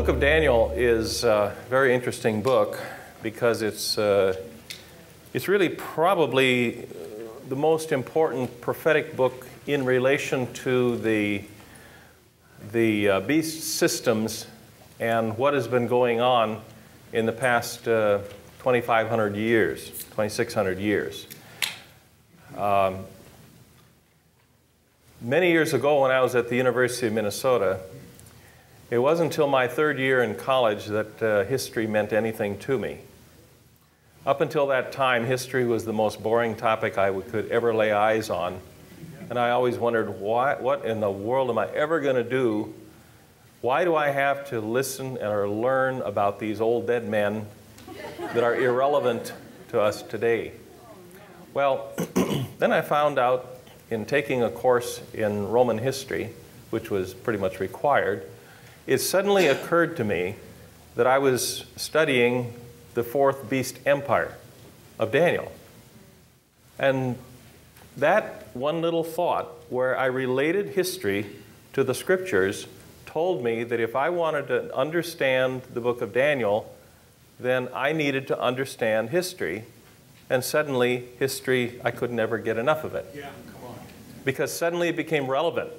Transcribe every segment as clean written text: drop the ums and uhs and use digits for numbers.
book of Daniel is a very interesting book because it's really probably the most important prophetic book in relation to the beast systems and what has been going on in the past 2,500 years, 2,600 years. Many years ago when I was at the University of Minnesota, it wasn't until my third year in college that history meant anything to me. Up until that time, history was the most boring topic I could ever lay eyes on. And I always wondered, what in the world am I ever going to do? Why do I have to listen or learn about these old dead men that are irrelevant to us today? Well, then I found out in taking a course in Roman history, which was pretty much required, it suddenly occurred to me that I was studying the fourth beast empire of Daniel. And that one little thought, where I related history to the scriptures, told me that if I wanted to understand the book of Daniel, then I needed to understand history. And suddenly, history, I could never get enough of it. Yeah, come on. Because suddenly it became relevant.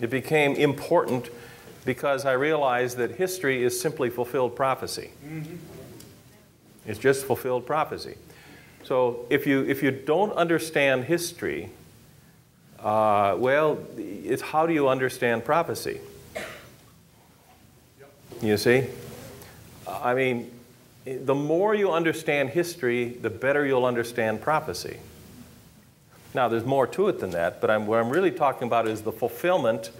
It became important because I realized that history is simply fulfilled prophecy. Mm-hmm. It's just fulfilled prophecy. So if you don't understand history, well, it's how do you understand prophecy? You see? I mean, the more you understand history, the better you'll understand prophecy. Now, there's more to it than that, but what I'm really talking about is the fulfillment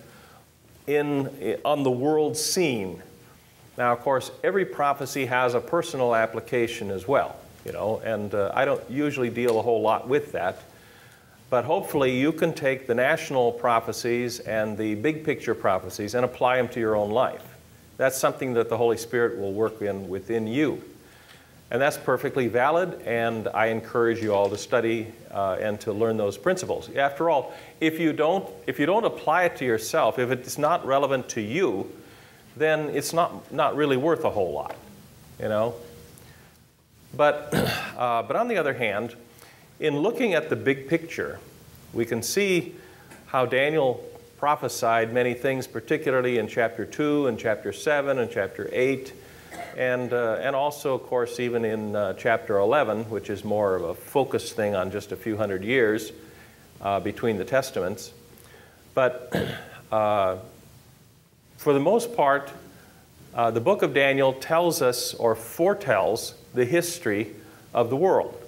on the world scene. Now, of course, every prophecy has a personal application as well, you know, and I don't usually deal a whole lot with that. But hopefully you can take the national prophecies and the big picture prophecies and apply them to your own life. That's something that the Holy Spirit will work within you. And that's perfectly valid, and I encourage you all to study and to learn those principles. After all, if you don't apply it to yourself, if it's not relevant to you, then it's not really worth a whole lot, you know. But on the other hand, in looking at the big picture, we can see how Daniel prophesied many things, particularly in chapter 2 and chapter 7 and chapter 8, and also, of course, even in chapter 11, which is more of a focused thing on just a few hundred years between the Testaments. But for the most part, the book of Daniel tells us or foretells the history of the world.